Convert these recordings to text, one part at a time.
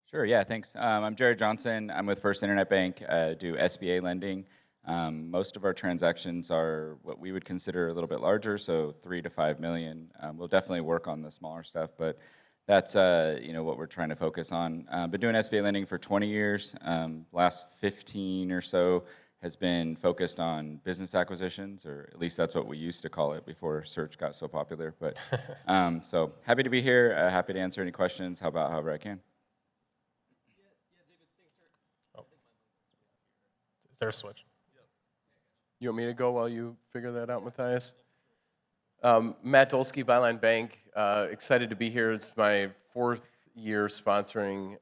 Sure, yeah, thanks. I'm Jared Johnson. I'm with First Internet Bank, do SBA lending. Most of our transactions are what we would consider a little bit larger, so 3 to 5 million. We'll definitely work on the smaller stuff, but that's what we're trying to focus on. Been doing SBA lending for 20 years. Last 15 or so has been focused on business acquisitions, or at least that's what we used to call it before search got so popular. But so happy to be here. Happy to answer any questions. How about however I can. Is there a switch? You want me to go while you figure that out, Matthias? Matt Dolsky, Byline Bank. Excited to be here. It's my 4th year sponsoring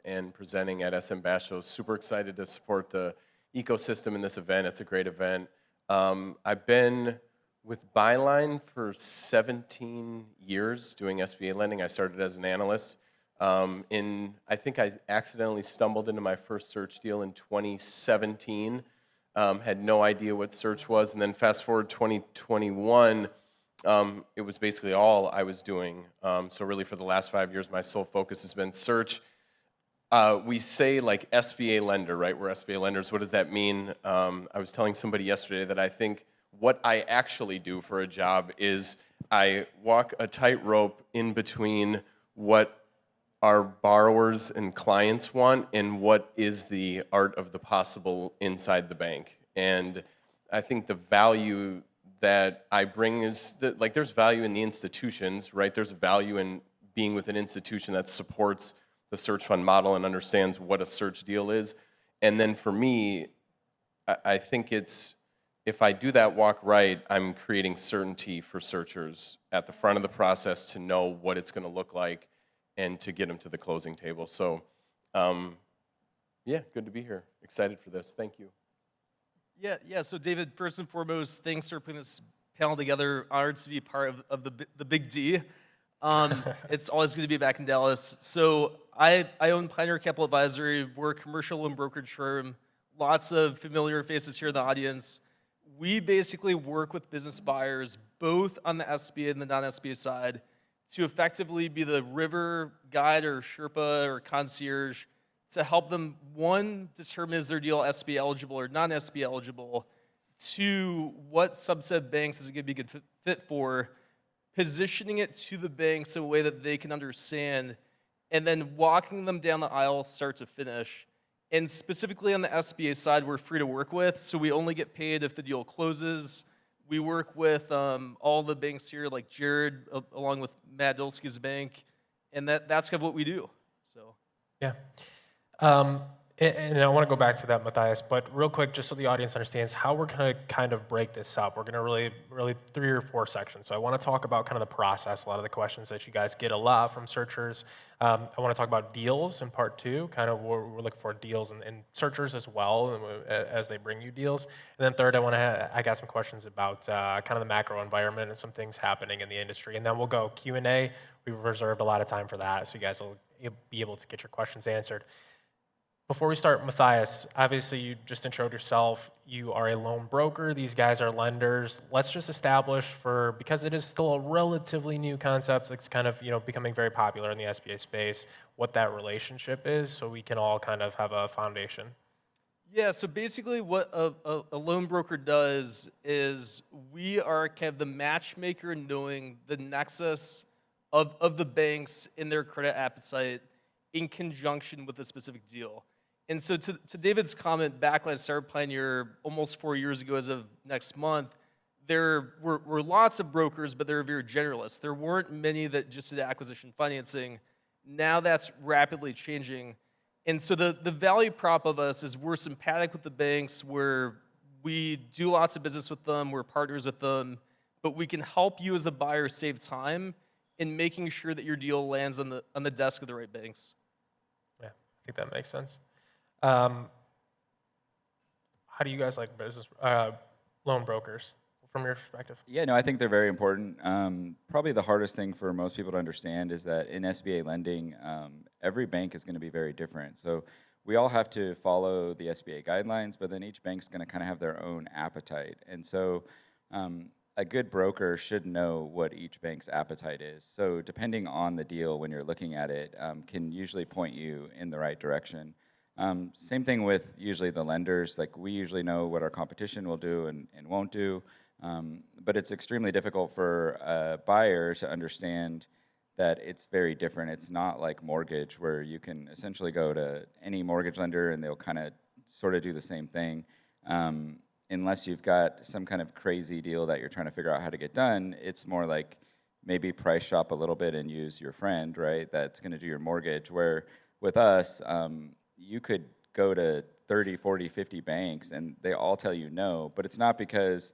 and presenting at SMBash, so super excited to support the ecosystem in this event. It's a great event. I've been with Byline for 17 years doing SBA lending. I started as an analyst. I think I accidentally stumbled into my first search deal in 2017. Had no idea what search was, and then fast forward 2021, it was basically all I was doing. So really for the last 5 years, my sole focus has been search. We say like SBA lender, right? We're SBA lenders. What does that mean? I was telling somebody yesterday that I think what I actually do for a job is I walk a tightrope in between what our borrowers and clients want and what is the art of the possible inside the bank. And I think the value that I bring is that, like, there's value in the institutions, right? There's value in being with an institution that supports the search fund model and understands what a search deal is. And then for me, I think it's, if I do that walk right, I'm creating certainty for searchers at the front of the process to know what it's going to look like and to get them to the closing table. So, yeah, good to be here. Excited for this. Thank you. Yeah. So, David, first and foremost, thanks for putting this panel together. Honored to be part of the big D. It's always good to be back in Dallas. So, I own Pioneer Capital Advisory. We're a commercial loan brokerage firm. Lots of familiar faces here in the audience. We basically work with business buyers, both on the SBA and the non-SBA side, to effectively be the river guide or Sherpa or concierge to help them, one, determine is their deal SBA eligible or non-SBA eligible, two, what subset of banks is it going to be a good fit for, positioning it to the banks in a way that they can understand, and then walking them down the aisle start to finish. And specifically on the SBA side, we're free to work with, so we only get paid if the deal closes. We work with all the banks here, like Jared, along with Matt Dolsky's bank, and that's kind of what we do. So, Yeah. And I want to go back to that, Matthias, but real quick, just so the audience understands how we're going to kind of break this up. We're going to really 3 or 4 sections. So I want to talk about kind of the process, a lot of the questions that you guys get a lot from searchers. I want to talk about deals in part 2, kind of we're looking for deals and searchers as well as they bring you deals. And then third, I got some questions about kind of the macro environment and some things happening in the industry. And then we'll go Q&A. We've reserved a lot of time for that, so you guys will be able to get your questions answered. Before we start, Matthias, obviously you just introduced yourself. You are a loan broker. These guys are lenders. Let's just establish because it is still a relatively new concept, it's kind of becoming very popular in the SBA space, what that relationship is, so we can all kind of have a foundation. Yeah, so basically what a loan broker does is we are kind of the matchmaker knowing the nexus of the banks in their credit appetite in conjunction with a specific deal. And so to David's comment, back when I started Pioneer almost 4 years ago as of next month, there were lots of brokers, but they were very generalists. There weren't many that just did acquisition financing. Now that's rapidly changing. And so the value prop of us is we're sympathetic with the banks, we do lots of business with them, we're partners with them, but we can help you as the buyer save time in making sure that your deal lands on the desk of the right banks. Yeah, I think that makes sense. How do you guys like loan brokers from your perspective? Yeah, no, I think they're very important. Probably the hardest thing for most people to understand is that in SBA lending, every bank is going to be very different. So we all have to follow the SBA guidelines, but then each bank's going to kind of have their own appetite. And so a good broker should know what each bank's appetite is. So depending on the deal when you're looking at it, can usually point you in the right direction. Same thing with usually the lenders. Like we usually know what our competition will do and won't do, but it's extremely difficult for a buyer to understand that it's very different. It's not like mortgage where you can essentially go to any mortgage lender and they'll kind of sort of do the same thing. Unless you've got some kind of crazy deal that you're trying to figure out how to get done, it's more like maybe price shop a little bit and use your friend, right? That's going to do your mortgage. Where with us, you could go to 30, 40, 50 banks and they all tell you no, but it's not because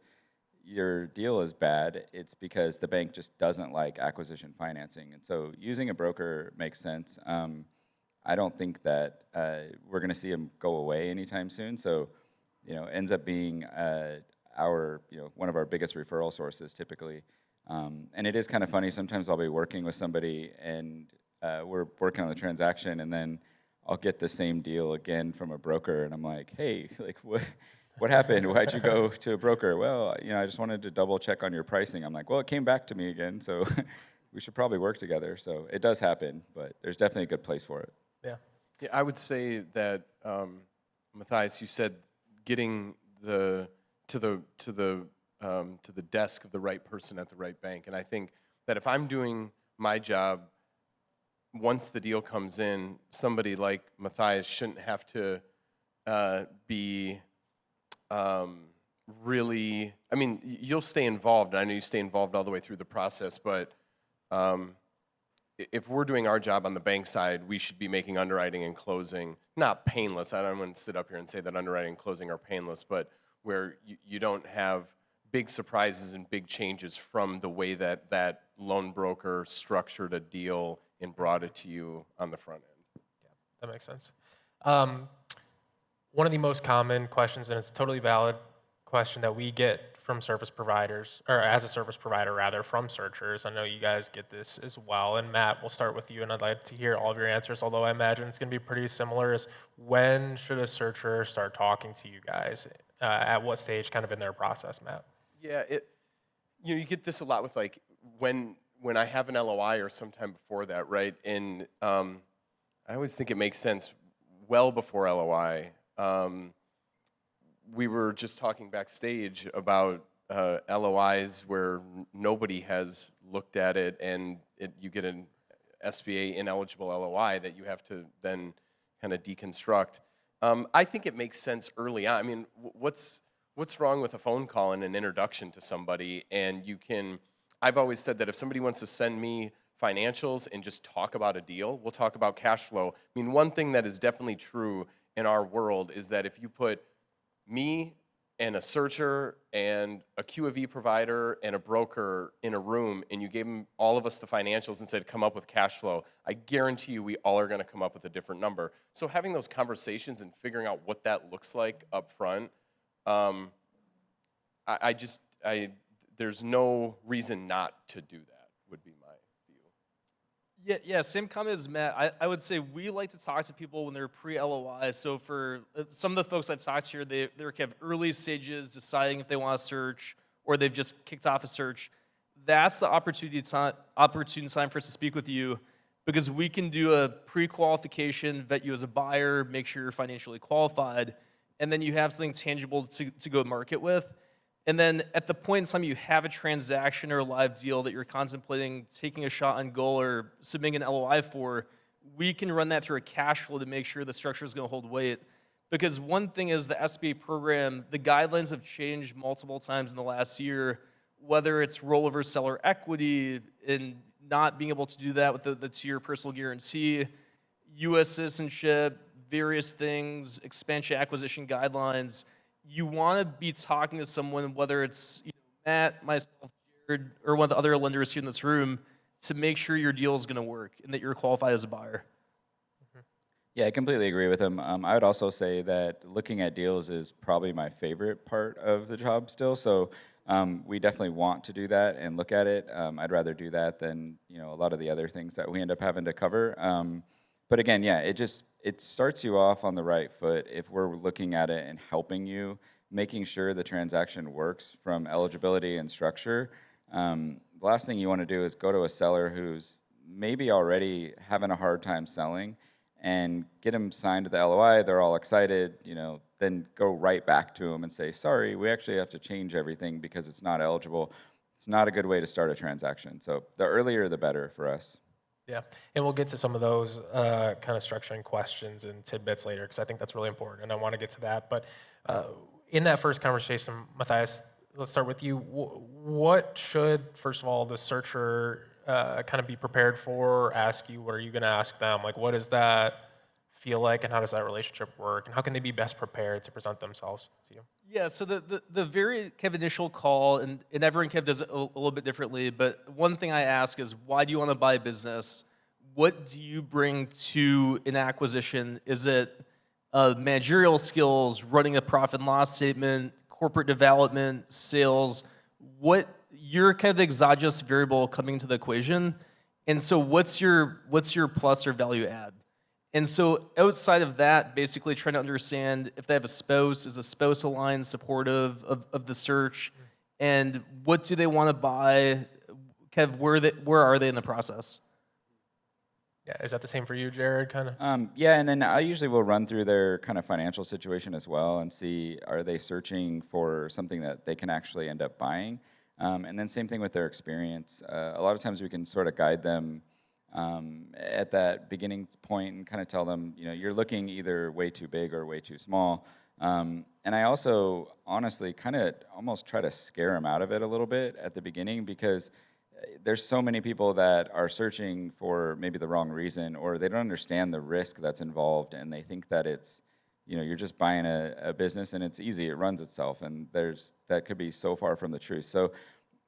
your deal is bad, it's because the bank just doesn't like acquisition financing. And so using a broker makes sense. I don't think that we're going to see them go away anytime soon. So, ends up being one of our biggest referral sources typically. And it is kind of funny. Sometimes I'll be working with somebody and we're working on the transaction, and then I'll get the same deal again from a broker, and I'm like, hey, like what happened? Why'd you go to a broker? Well, I just wanted to double check on your pricing. I'm like, well, it came back to me again, so we should probably work together. So it does happen, but there's definitely a good place for it. Yeah. Yeah, I would say that Matthias, you said getting to the desk of the right person at the right bank, and I think that if I'm doing my job, once the deal comes in, somebody like Matthias shouldn't have to be really. I mean, you'll stay involved. And I know you stay involved all the way through the process, but if we're doing our job on the bank side, we should be making underwriting and closing not painless. I don't want to sit up here and say that underwriting and closing are painless, but where you don't have big surprises and big changes from the way that that loan broker structured a deal and brought it to you on the front end. Yeah, that makes sense. One of the most common questions, and it's a totally valid question that we get from service providers, or as a service provider rather, from searchers. I know you guys get this as well. And Matt, we'll start with you, and I'd like to hear all of your answers, although I imagine it's going to be pretty similar, is when should a searcher start talking to you guys? At what stage kind of in their process, Matt? Yeah, you get this a lot with like when I have an LOI or sometime before that, right? And I always think it makes sense well before LOI. We were just talking backstage about LOIs where nobody has looked at it, and you get an SBA ineligible LOI that you have to then kind of deconstruct. I think it makes sense early on. I mean, what's wrong with a phone call and an introduction to somebody? And I've always said that if somebody wants to send me financials and just talk about a deal, we'll talk about cash flow. I mean, one thing that is definitely true in our world is that if you put me and a searcher and a Q of E provider and a broker in a room and you gave them, all of us, the financials and said, come up with cash flow, I guarantee you we all are going to come up with a different number. So having those conversations and figuring out what that looks like up front, there's no reason not to do that, would be my view. Yeah, same comment as Matt. I would say we like to talk to people when they're pre-LOI. So for some of the folks I've talked to here, they're kind of early stages, deciding if they want to search, or they've just kicked off a search. That's the opportune time for us to speak with you, because we can do a pre-qualification, vet you as a buyer, make sure you're financially qualified, and then you have something tangible to go market with. And then at the point in time you have a transaction or a live deal that you're contemplating taking a shot on goal or submitting an LOI for, we can run that through a cash flow to make sure the structure is going to hold weight. Because one thing is the SBA program, the guidelines have changed multiple times in the last year, whether it's rollover seller equity and not being able to do that with the 2-year personal guarantee, U.S. citizenship, various things, expansion acquisition guidelines. You want to be talking to someone, whether it's Matt, myself, Jared, or one of the other lenders here in this room, to make sure your deal is going to work and that you're qualified as a buyer. Yeah, I completely agree with him. I would also say that looking at deals is probably my favorite part of the job still. So we definitely want to do that and look at it. I'd rather do that than a lot of the other things that we end up having to cover. But again, yeah, it starts you off on the right foot if we're looking at it and helping you making sure the transaction works from eligibility and structure. The last thing you want to do is go to a seller who's maybe already having a hard time selling and get them signed to the LOI, they're all excited, then go right back to them and say, sorry, we actually have to change everything because it's not eligible. It's not a good way to start a transaction. So the earlier, the better for us. Yeah, and we'll get to some of those kind of structuring questions and tidbits later, because I think that's really important, and I want to get to that. But in that first conversation, Matthias, let's start with you. What should, first of all, the searcher kind of be prepared for, ask you? What are you going to ask them? Like, what does that feel like, and how does that relationship work, and how can they be best prepared to present themselves to you? Yeah, so the very kind of initial call, and everyone kind of does it a little bit differently, but one thing I ask is, why do you want to buy a business? What do you bring to an acquisition? Is it managerial skills, running a profit and loss statement, corporate development, sales? What you're kind of the exogenous variable coming to the equation, and so what's your plus or value add? And so outside of that, basically trying to understand if they have a spouse, is a spouse aligned, supportive of the search, and what do they want to buy, kind of where are they in the process? Yeah, is that the same for you, Jared, kind of? Yeah, and then I usually will run through their kind of financial situation as well and see, are they searching for something that they can actually end up buying? And then same thing with their experience. A lot of times we can sort of guide them at that beginning point and kind of tell them, you're looking either way too big or way too small. And I also honestly kind of almost try to scare them out of it a little bit at the beginning, because there's so many people that are searching for maybe the wrong reason, or they don't understand the risk that's involved, and they think that it's, you're just buying a business and it's easy, it runs itself, and that could be so far from the truth. So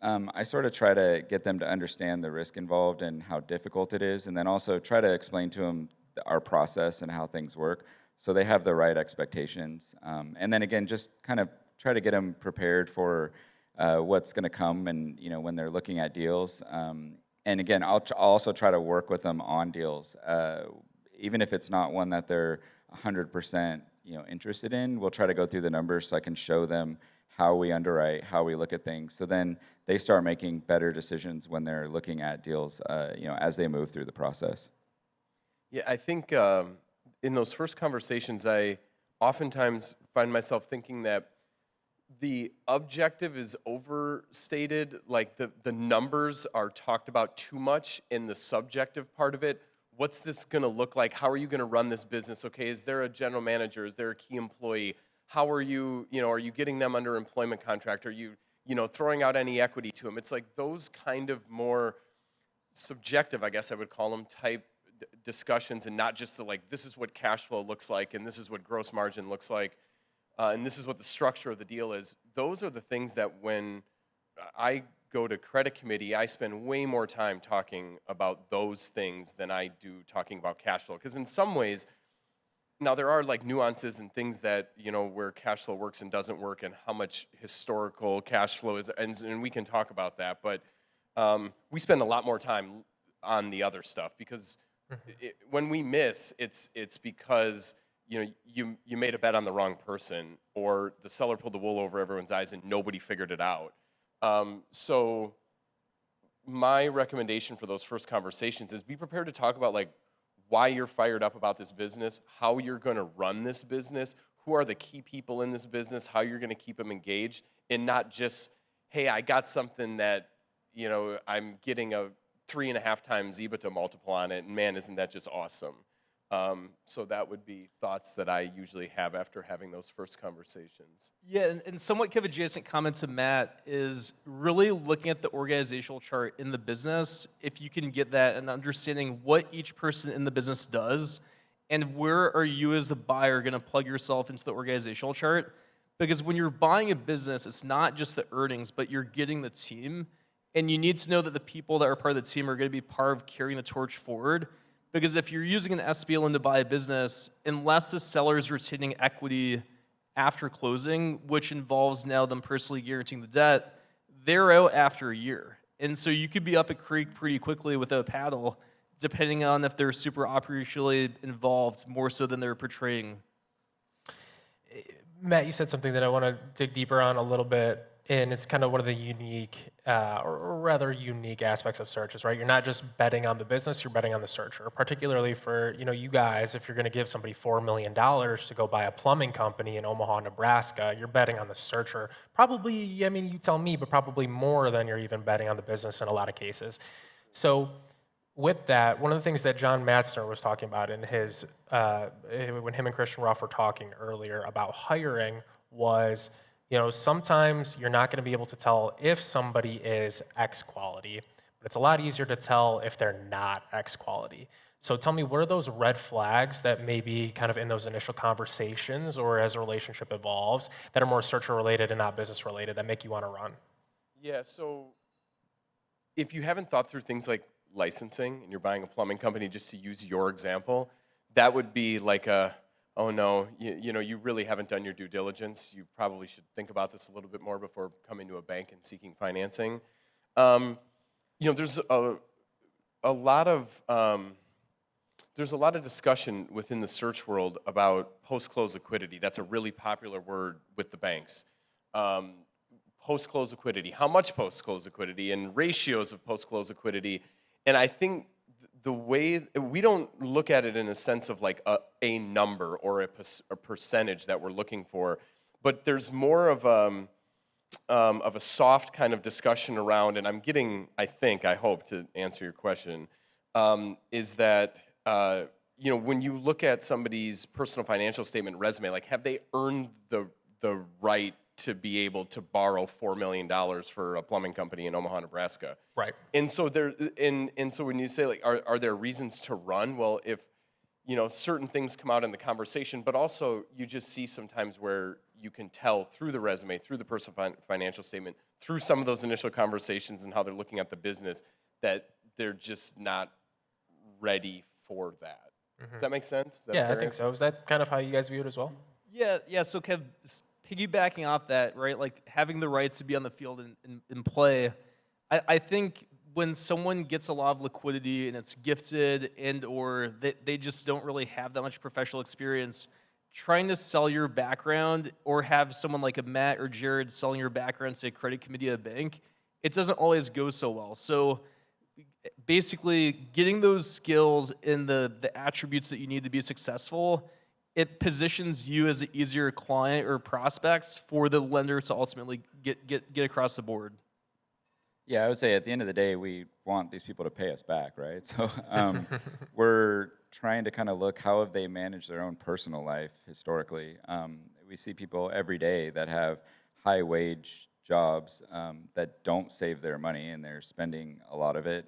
I sort of try to get them to understand the risk involved and how difficult it is, and then also try to explain to them our process and how things work so they have the right expectations. And then again, just kind of try to get them prepared for what's going to come, and when they're looking at deals. And again, I'll also try to work with them on deals, even if it's not one that they're 100% interested in. We'll try to go through the numbers so I can show them how we underwrite, how we look at things. So then they start making better decisions when they're looking at deals, as they move through the process. Yeah, I think in those first conversations, I oftentimes find myself thinking that the objective is overstated, like the numbers are talked about too much in the subjective part of it. What's this going to look like? How are you going to run this business? Okay, is there a general manager? Is there a key employee? How are you, are you getting them under employment contract? Are you, throwing out any equity to them? It's like those kind of more subjective, I guess I would call them, type discussions, and not just this is what cash flow looks like, and this is what gross margin looks like, and this is what the structure of the deal is. Those are the things that when I go to credit committee, I spend way more time talking about those things than I do talking about cash flow. Because in some ways, now there are nuances and things that, where cash flow works and doesn't work, and how much historical cash flow is, and we can talk about that. But we spend a lot more time on the other stuff, because when we miss, it's because you made a bet on the wrong person, or the seller pulled the wool over everyone's eyes and nobody figured it out. So my recommendation for those first conversations is be prepared to talk about why you're fired up about this business, how you're going to run this business, who are the key people in this business, how you're going to keep them engaged, and not just, hey, I got something that, I'm getting a 3.5 times EBITDA multiple on it, and man, isn't that just awesome? So that would be thoughts that I usually have after having those first conversations. Yeah, and somewhat kind of adjacent comment to Matt is really looking at the organizational chart in the business, if you can get that, and understanding what each person in the business does, and where are you as the buyer going to plug yourself into the organizational chart. Because when you're buying a business, it's not just the earnings, but you're getting the team, and you need to know that the people that are part of the team are going to be part of carrying the torch forward. Because if you're using an SBA loan to buy a business, unless the seller is retaining equity after closing, which involves now them personally guaranteeing the debt, they're out after a year. And so you could be up a creek pretty quickly without a paddle, depending on if they're super operationally involved, more so than they're portraying. Matt, you said something that I want to dig deeper on a little bit, and it's kind of one of the unique, or rather unique aspects of searches, right? You're not just betting on the business, you're betting on the searcher. Particularly for, you guys, if you're going to give somebody $4 million to go buy a plumbing company in Omaha, Nebraska, you're betting on the searcher. Probably, I mean, you tell me, but probably more than you're even betting on the business in a lot of cases. So with that, one of the things that John Matzner was talking about in his, when him and Christian Ruff were talking earlier about hiring was, sometimes you're not going to be able to tell if somebody is X quality, but it's a lot easier to tell if they're not X quality. So tell me, what are those red flags that may be kind of in those initial conversations or as a relationship evolves that are more searcher related and not business related that make you want to run? Yeah, so if you haven't thought through things like licensing and you're buying a plumbing company, just to use your example, that would be like oh no, you really haven't done your due diligence. You probably should think about this a little bit more before coming to a bank and seeking financing. There's a lot of discussion within the search world about post-close liquidity. That's a really popular word with the banks. Post-close liquidity, how much post-close liquidity, and ratios of post-close liquidity. And I think the way, we don't look at it in a sense of like a number or a percentage that we're looking for, but there's more of a soft kind of discussion around, and I'm getting, I hope to answer your question, is that, when you look at somebody's personal financial statement resume, like have they earned the right to be able to borrow $4 million for a plumbing company in Omaha, Nebraska? Right. And so so when you say like, are there reasons to run? Well, if certain things come out in the conversation, but also you just see sometimes where you can tell through the resume, through the personal financial statement, through some of those initial conversations and how they're looking at the business, that they're just not ready for that. Mm-hmm. Does that make sense? Yeah, I think so. Is that kind of how you guys view it as well? Yeah. So Kev, piggybacking off that, right? Like having the rights to be on the field and play. I think when someone gets a lot of liquidity and it's gifted and or they just don't really have that much professional experience, trying to sell your background or have someone like a Matt or Jared selling your background to a credit committee at a bank, it doesn't always go so well. So basically getting those skills and the attributes that you need to be successful, it positions you as an easier client or prospects for the lender to ultimately get across the board. Yeah, I would say at the end of the day, we want these people to pay us back, right? So we're trying to kind of look how have they managed their own personal life historically. We see people every day that have high wage jobs that don't save their money and they're spending a lot of it.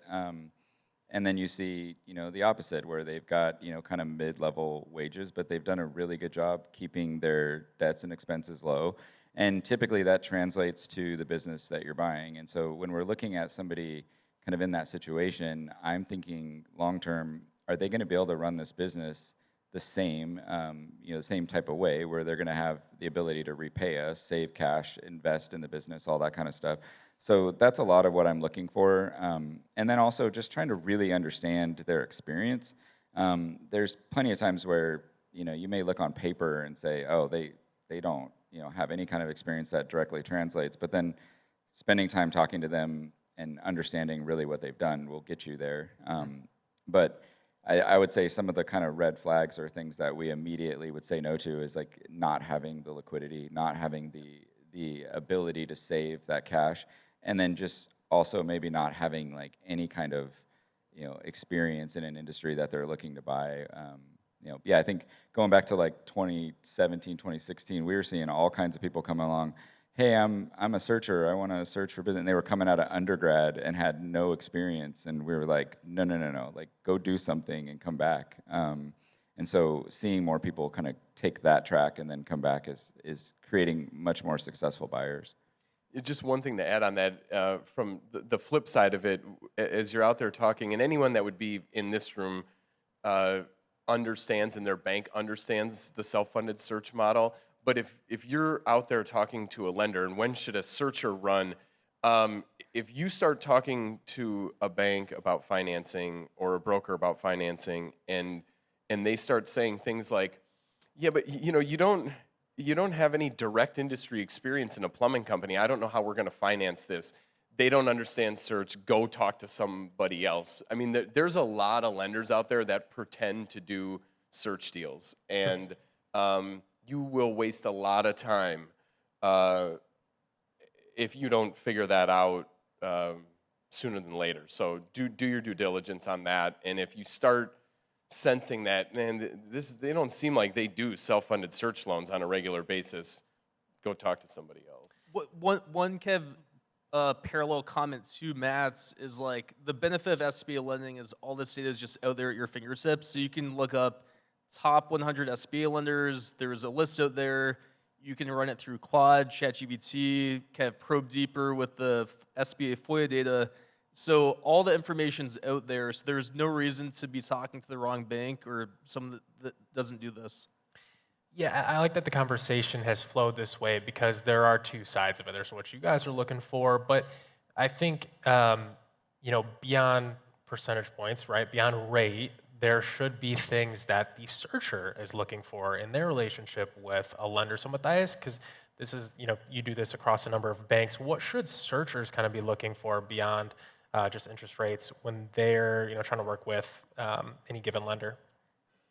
And then you see, the opposite where they've got, kind of mid-level wages, but they've done a really good job keeping their debts and expenses low. And typically that translates to the business that you're buying. And so when we're looking at somebody kind of in that situation, I'm thinking long-term, are they going to be able to run this business the same, the same type of way where they're going to have the ability to repay us, save cash, invest in the business, all that kind of stuff. So that's a lot of what I'm looking for. And then also just trying to really understand their experience. There's plenty of times where, you may look on paper and say, oh, they don't, have any kind of experience that directly translates. But then spending time talking to them and understanding really what they've done will get you there. But I would say some of the kind of red flags or things that we immediately would say no to is like not having the liquidity, not having the ability to save that cash, and then just also maybe not having like any kind of experience in an industry that they're looking to buy. I think going back to like 2017, 2016, we were seeing all kinds of people come along. Hey, I'm a searcher. I want to search for business. And they were coming out of undergrad and had no experience. And we were like, no. Like, go do something and come back. And so seeing more people kind of take that track and then come back is creating much more successful buyers. Just one thing to add on that, from the flip side of it, as you're out there talking, and anyone that would be in this room understands and their bank understands the self-funded search model. But if you're out there talking to a lender, and when should a searcher run, if you start talking to a bank about financing or a broker about financing, and they start saying things like, yeah, but you don't you don't have any direct industry experience in a plumbing company. I don't know how we're going to finance this. They don't understand search. Go talk to somebody else. I mean, there's a lot of lenders out there that pretend to do search deals, and you will waste a lot of time if you don't figure that out sooner than later. So do your due diligence on that, and if you start sensing that, man, they don't seem like they do self-funded search loans on a regular basis, go talk to somebody else. One parallel comment to Matt's is like the benefit of SBA lending is all this data is just out there at your fingertips. So you can look up top 100 SBA lenders. There's a list out there. You can run it through Claude, ChatGPT, kind of probe deeper with the SBA FOIA data. So all the information's out there. So there's no reason to be talking to the wrong bank or someone that doesn't do this. Yeah, I like that the conversation has flowed this way because there are two sides of it. There's what you guys are looking for, but I think, beyond percentage points, right, beyond rate, there should be things that the searcher is looking for in their relationship with a lender. So Matthias, because this is, you do this across a number of banks, what should searchers kind of be looking for beyond just interest rates when they're, trying to work with any given lender?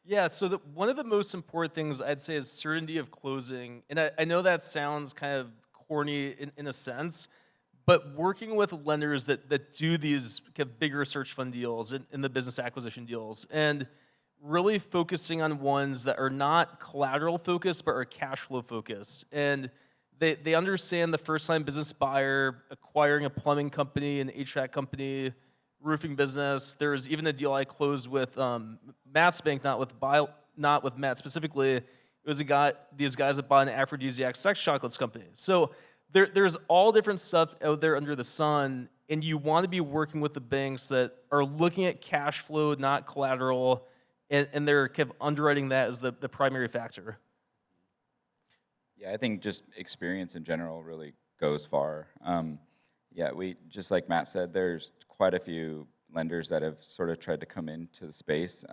Yeah, so one of the most important things I'd say is certainty of closing. And I know that sounds kind of corny in a sense, but working with lenders that do these kind of bigger search fund deals and the business acquisition deals, and really focusing on ones that are not collateral focused, but are cash flow focused. And they understand the first-time business buyer, acquiring a plumbing company, an HVAC company, roofing business. There's even a deal I closed with Matt's bank, not with Matt specifically. It was these guys that bought an aphrodisiac sex chocolates company. So there's all different stuff out there under the sun, and you want to be working with the banks that are looking at cash flow, not collateral, and they're kind of underwriting that as the primary factor. Yeah, I think just experience in general really goes far. Yeah, just like Matt said, there's quite a few lenders that have sort of tried to come into the space.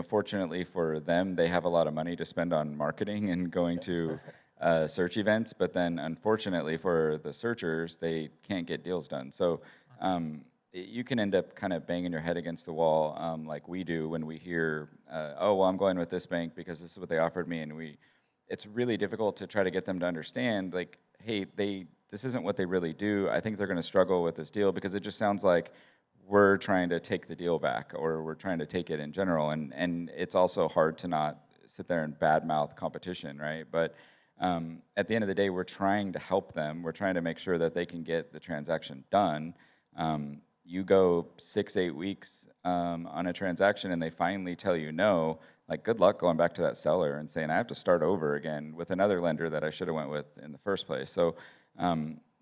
Fortunately for them, they have a lot of money to spend on marketing and going to search events, but then unfortunately for the searchers, they can't get deals done. So you can end up kind of banging your head against the wall like we do when we hear, oh, well, I'm going with this bank because this is what they offered me, and it's really difficult to try to get them to understand, like, hey, this isn't what they really do. I think they're going to struggle with this deal because it just sounds like we're trying to take the deal back or we're trying to take it in general. And it's also hard to not sit there and badmouth competition, right? But at the end of the day, we're trying to help them. We're trying to make sure that they can get the transaction done. You go 6-8 weeks on a transaction and they finally tell you no, like, good luck going back to that seller and saying, I have to start over again with another lender that I should have went with in the first place. So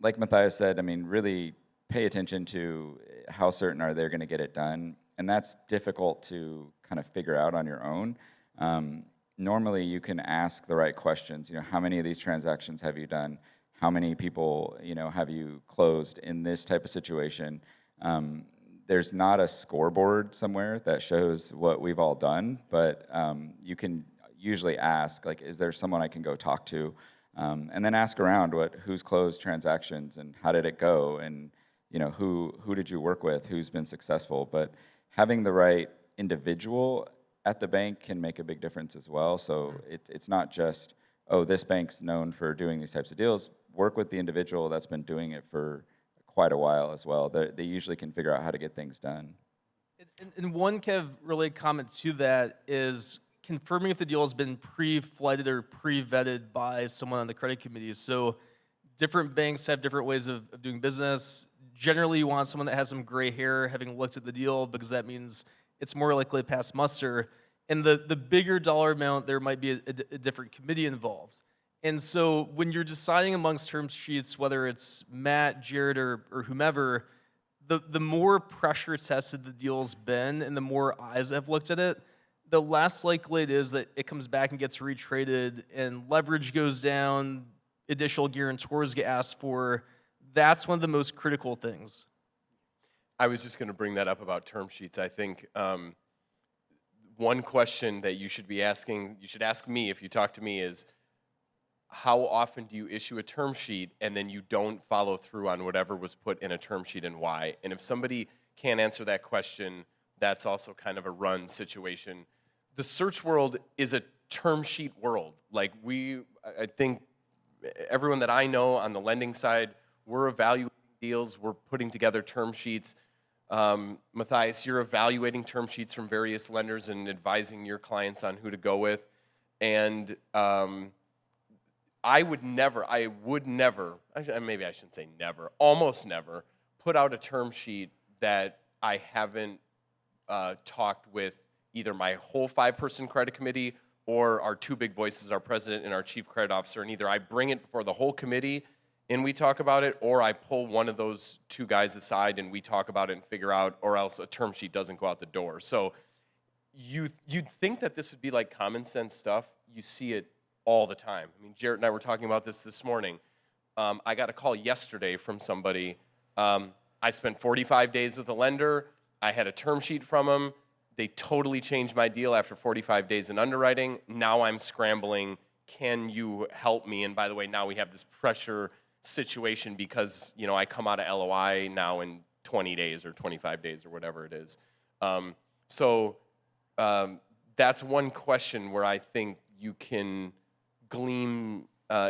like Matthias said, I mean, really pay attention to how certain are they going to get it done. And that's difficult to kind of figure out on your own. Normally, you can ask the right questions. How many of these transactions have you done? How many people, have you closed in this type of situation? There's not a scoreboard somewhere that shows what we've all done, but you can usually ask, like, is there someone I can go talk to? And then ask around who's closed transactions and how did it go? And who did you work with? Who's been successful? But having the right individual at the bank can make a big difference as well. So it's not just, oh, this bank's known for doing these types of deals. Work with the individual that's been doing it for quite a while as well. They usually can figure out how to get things done. And one kind of related comment to that is confirming if the deal has been pre-flighted or pre-vetted by someone on the credit committee. So different banks have different ways of doing business. Generally, you want someone that has some gray hair having looked at the deal because that means it's more likely to pass muster. And the bigger dollar amount, there might be a different committee involved. And so when you're deciding amongst term sheets, whether it's Matt, Jared, or whomever, the more pressure tested the deal's been and the more eyes have looked at it, the less likely it is that it comes back and gets retraded and leverage goes down, additional guarantors get asked for. That's one of the most critical things. I was just going to bring that up about term sheets. I think one question that you should be asking, you should ask me if you talk to me, is how often do you issue a term sheet and then you don't follow through on whatever was put in a term sheet and why? And if somebody can't answer that question, that's also kind of a run situation. The search world is a term sheet world. Like I think everyone that I know on the lending side, we're evaluating deals, we're putting together term sheets. Matthias, you're evaluating term sheets from various lenders and advising your clients on who to go with. And I would never, maybe I shouldn't say never, almost never, put out a term sheet that I haven't talked with either my whole 5-person credit committee or our 2 big voices, our president and our chief credit officer, and either I bring it before the whole committee and we talk about it, or I pull one of those 2 guys aside and we talk about it and figure out, or else a term sheet doesn't go out the door. So you'd think that this would be like common sense stuff. You see it all the time. I mean, Jarrett and I were talking about this morning. I got a call yesterday from somebody. I spent 45 days with a lender. I had a term sheet from them. They totally changed my deal after 45 days in underwriting. Now I'm scrambling. Can you help me? And by the way, now we have this pressure situation because, you know, I come out of LOI now in 20 days or 25 days or whatever it is. That's one question where I think you can glean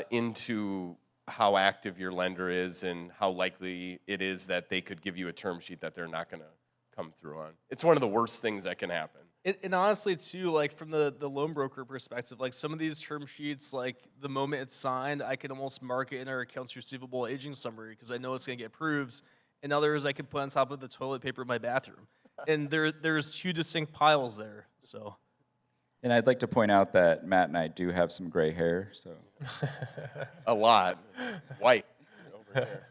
into how active your lender is and how likely it is that they could give you a term sheet that they're not going to come through on. It's one of the worst things that can happen. And honestly, too, like from the loan broker perspective, like some of these term sheets, like the moment it's signed, I can almost mark it in our accounts receivable aging summary because I know it's going to get approved. And others I can put on top of the toilet paper in my bathroom. And there's 2 distinct piles there. So. And I'd like to point out that Matt and I do have some gray hair, so. A lot. White over there.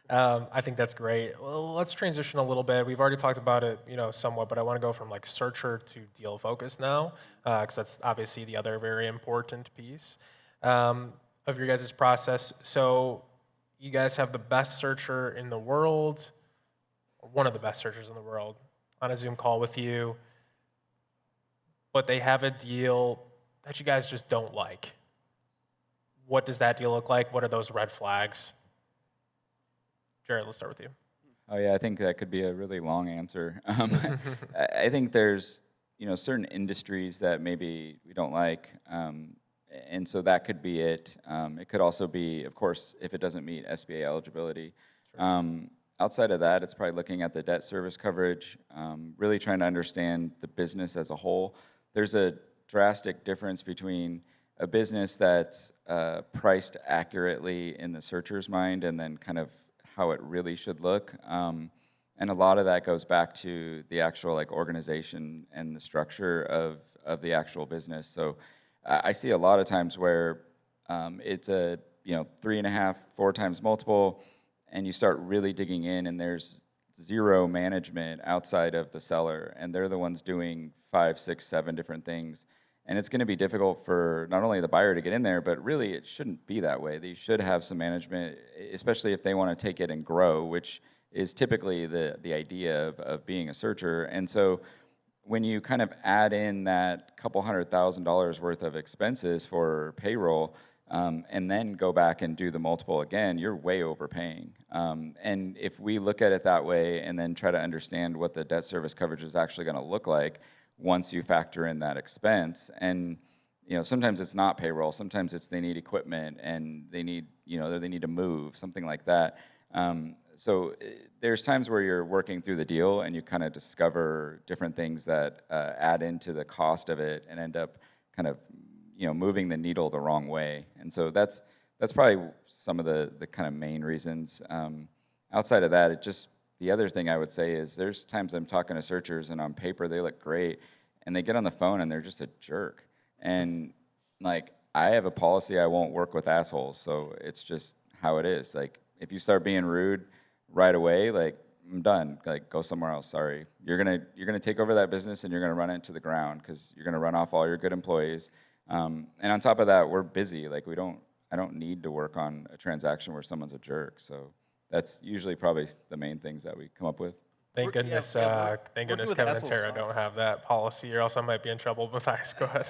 I think that's great. Well, let's transition a little bit. We've already talked about it, somewhat, but I want to go from like searcher to deal focus now, because that's obviously the other very important piece of your guys' process. So you guys have the best searcher in the world, or one of the best searchers in the world, on a Zoom call with you, but they have a deal that you guys just don't like. What does that deal look like? What are those red flags? Jared, let's start with you. Oh yeah, I think that could be a really long answer. I think there's certain industries that maybe we don't like, and so that could be it. It could also be, of course, if it doesn't meet SBA eligibility. Sure. Outside of that, it's probably looking at the debt service coverage, really trying to understand the business as a whole. There's a drastic difference between a business that's priced accurately in the searcher's mind and then kind of how it really should look. And a lot of that goes back to the actual organization and the structure of the actual business. So I see a lot of times where it's a 3.5, 4 times multiple, and you start really digging in and there's zero management outside of the seller, and they're the ones doing 5, 6, 7 different things. And it's going to be difficult for not only the buyer to get in there, but really it shouldn't be that way. They should have some management, especially if they want to take it and grow, which is typically the idea of being a searcher. And so when you kind of add in that couple $100,000 worth of expenses for payroll, and then go back and do the multiple again, you're way overpaying. And if we look at it that way and then try to understand what the debt service coverage is actually going to look like once you factor in that expense, and sometimes it's not payroll, sometimes it's they need equipment and they need they need to move, something like that. So there's times where you're working through the deal and you kind of discover different things that add into the cost of it and end up kind of moving the needle the wrong way. And so that's probably some of the kind of main reasons. Outside of that, the other thing I would say is there's times I'm talking to searchers and on paper they look great, and they get on the phone and they're just a jerk. And I have a policy, I won't work with assholes, so it's just how it is. If you start being rude right away, I'm done. Go somewhere else. Sorry, you're gonna take over that business and you're gonna run it to the ground because you're gonna run off all your good employees. And on top of that, we're busy. I don't need to work on a transaction where someone's a jerk. So that's usually probably the main things that we come up with. Thank goodness, Kevin and Tara don't have that policy, or else I might be in trouble. Matthias, go ahead.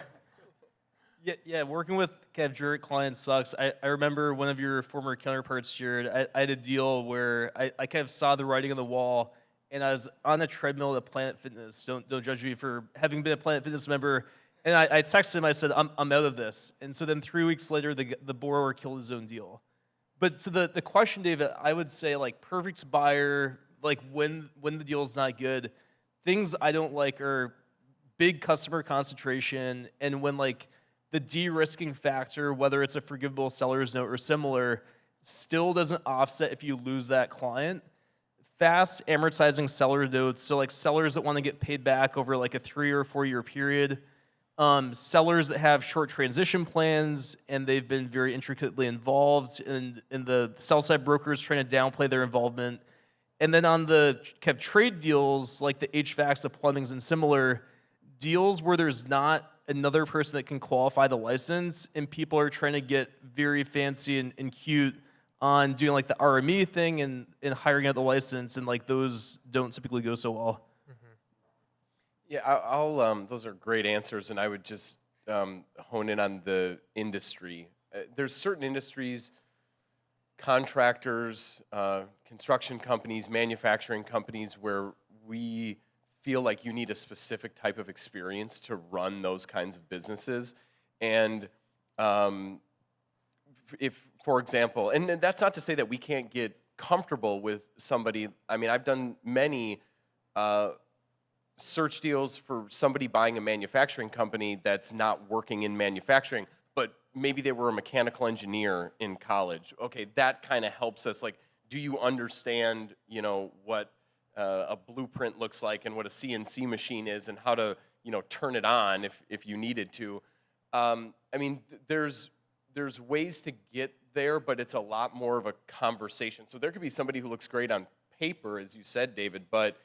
Yeah, working with kind of Jared clients sucks. I remember one of your former counterparts, Jared, I had a deal where I kind of saw the writing on the wall, and I was on a treadmill at Planet Fitness. Don't judge me for having been a Planet Fitness member. And I texted him, I said, I'm out of this. And so then 3 weeks later, the borrower killed his own deal. But to the question, David, I would say like perfect buyer, like when the deal's not good, things I don't like are big customer concentration, and when like the de-risking factor, whether it's a forgivable seller's note or similar, still doesn't offset if you lose that client. Fast amortizing seller notes, so like sellers that want to get paid back over like a 3 or 4 year period, sellers that have short transition plans and they've been very intricately involved, in the sell side brokers trying to downplay their involvement. And then on the kind of trade deals, like the HVACs, the plumbings, and similar deals where there's not another person that can qualify the license, and people are trying to get very fancy and cute on doing like the RME thing and hiring out the license, and like those don't typically go so well. Yeah, I'll those are great answers, and I would just hone in on the industry. There's certain industries, contractors, construction companies, manufacturing companies, where we feel like you need a specific type of experience to run those kinds of businesses. And if, for example, and that's not to say that we can't get comfortable with somebody. I mean, I've done many search deals for somebody buying a manufacturing company that's not working in manufacturing, but maybe they were a mechanical engineer in college. Okay, that kind of helps us. Like, do you understand, what a blueprint looks like and what a CNC machine is and how to, turn it on if you needed to. I mean, there's ways to get there, but it's a lot more of a conversation. So there could be somebody who looks great on paper, as you said, David, but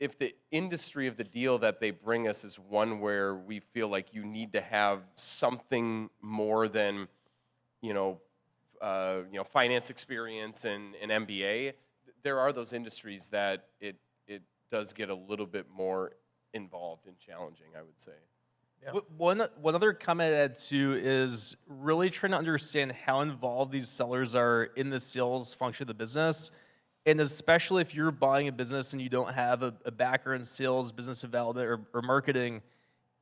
if the industry of the deal that they bring us is one where we feel like you need to have something more than, finance experience and an MBA, there are those industries that it does get a little bit more involved and challenging, I would say. Yeah. One other comment I'd add too is really trying to understand how involved these sellers are in the sales function of the business. And especially if you're buying a business and you don't have a background in sales, business development, or marketing,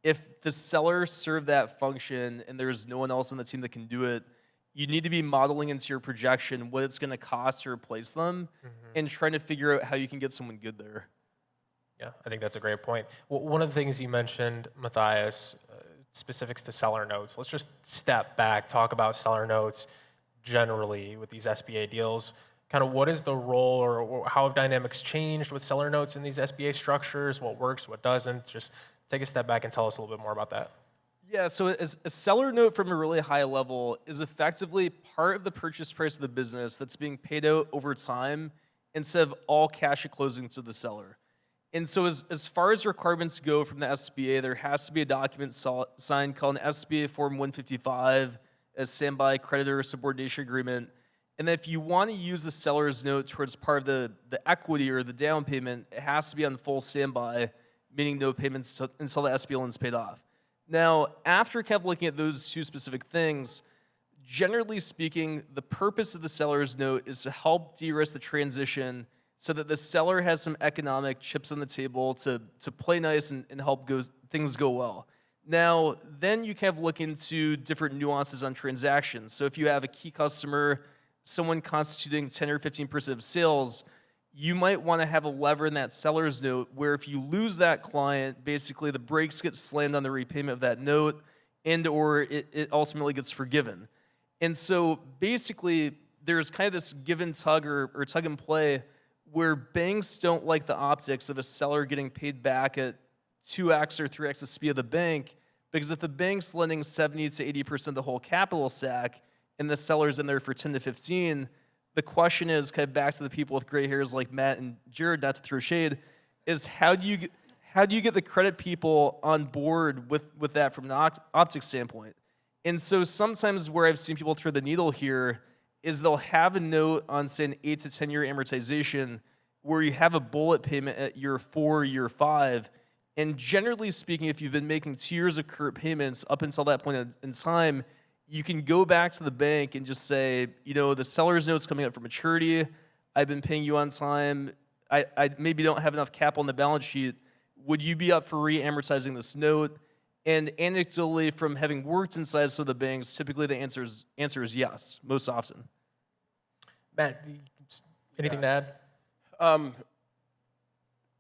if the seller served that function and there's no one else on the team that can do it, you need to be modeling into your projection what it's going to cost to replace them, and trying to figure out how you can get someone good there. Yeah, I think that's a great point. Well, one of the things you mentioned, Matthias, specifics to seller notes. Let's just step back, talk about seller notes generally with these SBA deals. Kind of what is the role, or how have dynamics changed with seller notes in these SBA structures? What works, what doesn't? Just take a step back and tell us a little bit more about that. Yeah, so a seller note from a really high level is effectively part of the purchase price of the business that's being paid out over time instead of all cash at closing to the seller. And so as far as requirements go from the SBA, there has to be a document signed called an SBA Form 155, a standby creditor subordination agreement. And then if you want to use the seller's note towards part of the equity or the down payment, it has to be on full standby, meaning no payments until the SBA loan is paid off. Now, after kind of looking at those two specific things, generally speaking, the purpose of the seller's note is to help de-risk the transition so that the seller has some economic chips on the table to play nice and help things go well. Now, then you kind of look into different nuances on transactions. So if you have a key customer, someone constituting 10 or 15% of sales, you might want to have a lever in that seller's note where if you lose that client, basically the brakes get slammed on the repayment of that note, and or it ultimately gets forgiven. And so basically there's kind of this give and tug or tug and play where banks don't like the optics of a seller getting paid back at 2x or 3x the speed of the bank, because if the bank's lending 70 to 80% of the whole capital stack and the seller's in there for 10 to 15, the question is, kind of back to the people with gray hairs like Matt and Jared, not to throw shade, is how do you get the credit people on board with that from an optics standpoint? And so sometimes where I've seen people throw the needle here is they'll have a note on, say, an 8 to 10 year amortization where you have a bullet payment at year 4, year 5, And generally speaking, if you've been making 2 years of current payments up until that point in time, you can go back to the bank and just say, the seller's note's coming up for maturity. I've been paying you on time. I maybe don't have enough capital on the balance sheet. Would you be up for re-amortizing this note? And anecdotally, from having worked inside some of the banks, typically the answer is yes, most often. Matt, anything to add?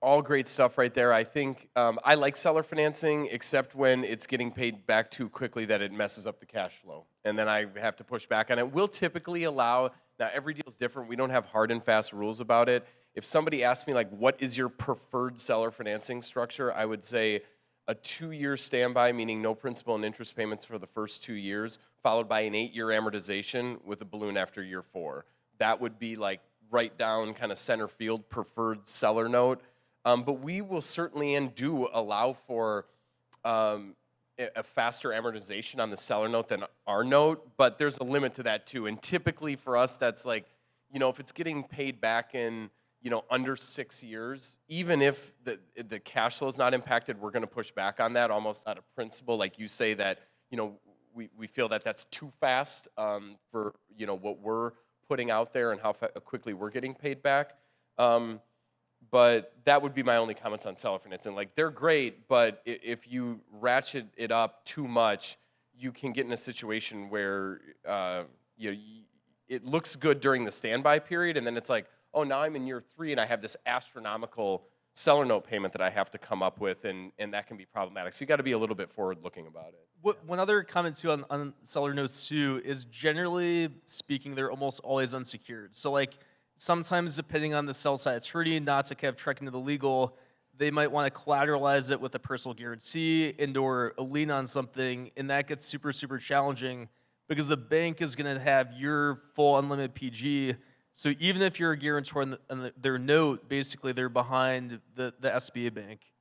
All great stuff right there. I think I like seller financing, except when it's getting paid back too quickly that it messes up the cash flow. And then I have to push back on it. We'll typically allow, now every deal is different. We don't have hard and fast rules about it. If somebody asks me, like, what is your preferred seller financing structure, I would say a 2-year standby, meaning no principal and interest payments for the first 2 years, followed by an 8-year amortization with a balloon after year 4. That would be like right down kind of center field preferred seller note. But we will certainly and do allow for a faster amortization on the seller note than our note, but there's a limit to that too. And typically for us, that's like, if it's getting paid back in, under 6 years, even if the cash flow is not impacted, we're going to push back on that almost out of principle. Like you say that, we feel that that's too fast for, what we're putting out there and how quickly we're getting paid back. But that would be my only comments on seller financing. Like, they're great, but if you ratchet it up too much, you can get in a situation where it looks good during the standby period, and then it's like, oh, now I'm in year 3 and I have this astronomical seller note payment that I have to come up with, and that can be problematic. So you got to be a little bit forward-looking about it. One other comment too on seller notes too is, generally speaking, they're almost always unsecured. So like, sometimes depending on the sell side attorney, not to kind of trek into the legal, they might want to collateralize it with a personal guarantee and/or a lien on something, and that gets super, super challenging because the bank is going to have your full unlimited PG. So even if you're a guarantor on their note, basically they're behind the SBA bank.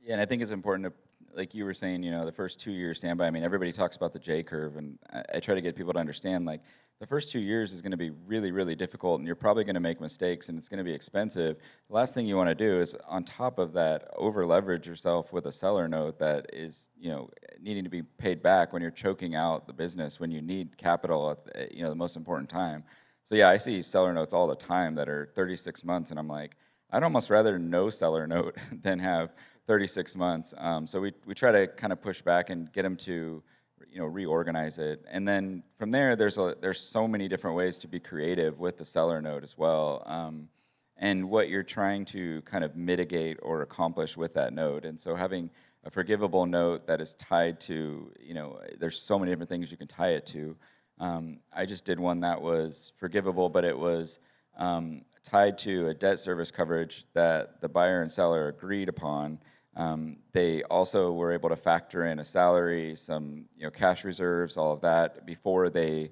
Yeah, and I think it's important to, like you were saying, the first 2 years standby. I mean, everybody talks about the J curve, and I try to get people to understand, like, the first 2 years is going to be really, really difficult, and you're probably going to make mistakes, and it's going to be expensive. The last thing you want to do is, on top of that, over-leverage yourself with a seller note that is, needing to be paid back when you're choking out the business, when you need capital at, the most important time. So yeah, I see seller notes all the time that are 36 months, and I'm like, I'd almost rather no seller note than have 36 months. So we try to kind of push back and get them to, reorganize it. And then from there, there's so many different ways to be creative with the seller note as well. And what you're trying to kind of mitigate or accomplish with that note. And so having a forgivable note that is tied to, there's so many different things you can tie it to. I just did one that was forgivable, but it was tied to a debt service coverage that the buyer and seller agreed upon. They also were able to factor in a salary, some cash reserves, all of that before they